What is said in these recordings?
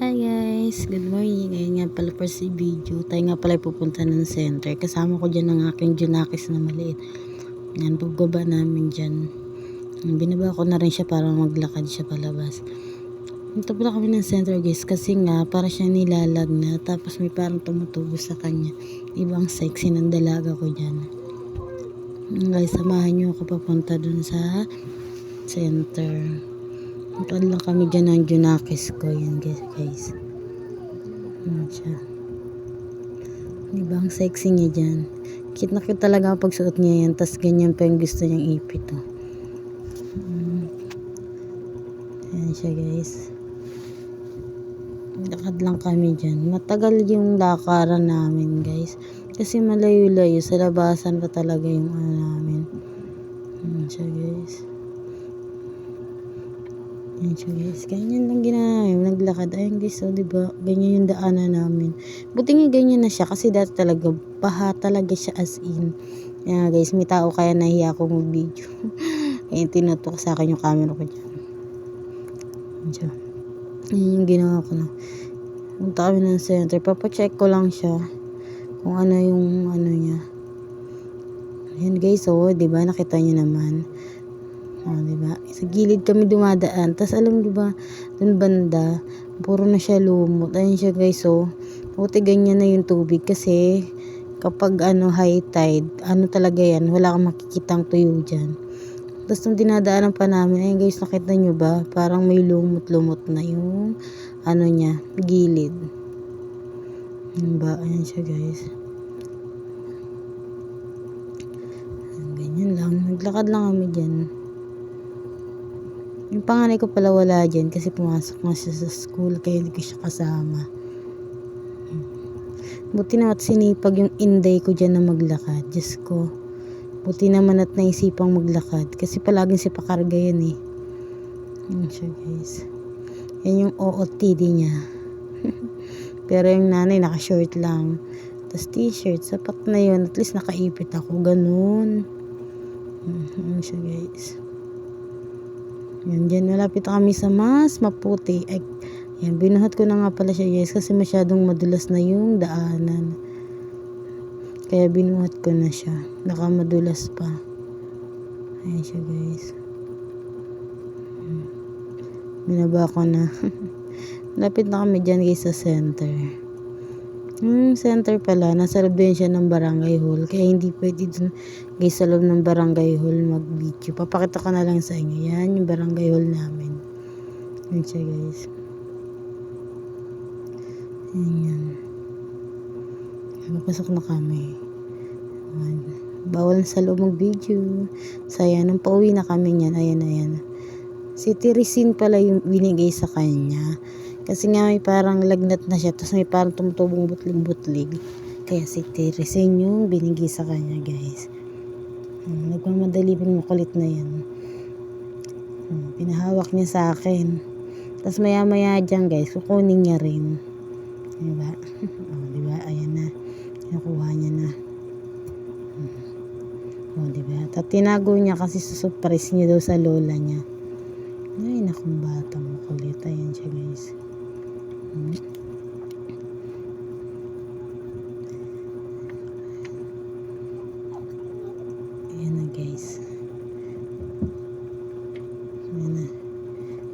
Hi guys, good morning. Ngayon nga pala for si video. Tayo nga pala pupunta ng center. Kasama ko dyan ng aking Junakis na maliit. Yan, pagbaba namin dyan. Binaba ko na rin siya para maglakad siya palabas. Ito pala kami ng center guys kasi nga para siya nilalag na. Tapos may parang tumutubo sa kanya. Ibang sexy ng dalaga ko dyan. Guys, samahan nyo ako papunta dun sa center. Puntaan lang kami dyan ng Junakis ko. Yan guys. Ano siya. Diba ang sexy niya dyan. Cute na cute talaga pag suot niya yan. Tas ganyan pa yung gusto niyang ipit. Oh. Yan siya guys. Lakad lang kami dyan. Matagal yung lakaran namin guys. Kasi malayo-layo. Sa labasan pa talaga yung ano namin. Yan siya guys. Yan siya guys. Ganyan lang ginagawa namin. Naglakad. Ayun guys. So diba. Ganyan yung daanan namin. Buti nga ganyan na siya. Kasi dati talaga. Baha talaga siya as in. Yan guys. May tao kaya nahiya akong mag-video. Kaya tinutok sa akin yung camera ko dyan. Yan siya. Yan yung ginawa ko na. Punta kami ng center. Papacheck ko lang siya. Kung ano yung ano niya. Yan guys. So diba. Nakita niyo naman. Oh, diba? Sa gilid kami dumadaan. Tapos alam diba, dun banda, puro na siya lumot. Ayun siya guys, oh. Buti ganyan na yung tubig kasi kapag ano high tide, ano talaga yan, wala kang makikitang tuyo dyan. Tapos nung dinadaanan pa namin, ayun guys, nakita nyo ba? Parang may lumot-lumot na yung ano niya, gilid. Diba? Ayun siya guys. Ganyan lang. Naglakad lang kami dyan. Yung panganay ko pala wala dyan kasi pumasok na siya sa school kaya hindi ko siya kasama. Buti naman at sinipag yung inday ko dyan na maglakad. Diyos ko. Buti naman at naisipang maglakad kasi palaging si pakarga yan eh. Yan siya guys. Yan yung OOTD niya. Pero yung nanay naka-short lang. Tapos t-shirt. Sapat na yun. At least nakaipit ako. Ganun. Yan siya guys. Yan, dyan malapit kami sa mas maputi. Ay, yan, binuhat ko na nga pala siya guys kasi masyadong madulas na yung daanan. Kaya binuhat ko na siya. Baka madulas pa. Ayan siya guys. Binaba ko na. Lapit na kami dyan guys sa center. Center pala, nasa loob din siya ng barangay hall. Kaya hindi pwede dun guys sa loob ng barangay hall mag-video. Papakita ko na lang sa inyo. Yan yung barangay hall namin. Yan siya guys. Yan. Mapasok na kami. Ayan. Bawal sa loob mag-video. Saya nung pauwi na kami niyan. Ayan. Si Tirisin pala yung binigay sa kanya. Kasi nga may parang lagnat na siya. Tapos may parang tumutubong butlig-butlig. Kaya si Tirisin yung binigay sa kanya guys. Nagmamadali pang makulit na yan. Pinahawak niya sa akin. Tapos maya dyan guys. Kukunin niya rin. Diba? Diba? Ayan na. Nakuha niya na. Diba? At tinago niya kasi susurprise niya daw sa lola niya. Ay, nakong bata mo kulit. Ayan siya guys. Ayan na guys. Ayan na.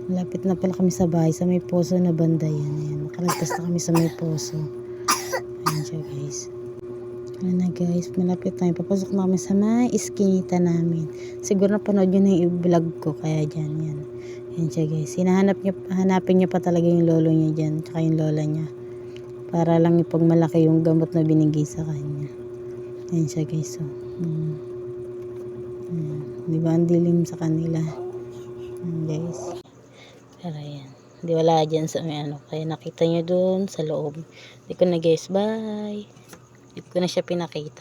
Malapit na pala kami sa bahay. Sa may poso na banda yan. Ayan. Makalagpas na kami sa may poso. Ayan siya guys. Ayan na guys. Malapit na. Papasok na kami sa may iskinita namin. Siguro napanood nyo na yung vlog ko. Kaya dyan yan. Ayan siya guys. Hanapin niya pa talaga yung lolo niya dyan. Tsaka yung lola niya. Para lang ipag malaki yung gamot na binigay sa kanya. Ayan siya guys. So, diba ang dilim sa kanila. Ayan guys. Pero ayan. Hindi wala dyan sa may ano. Kaya nakita nyo dun sa loob. Hindi ko na guys. Bye. Hindi ko na siya pinakita.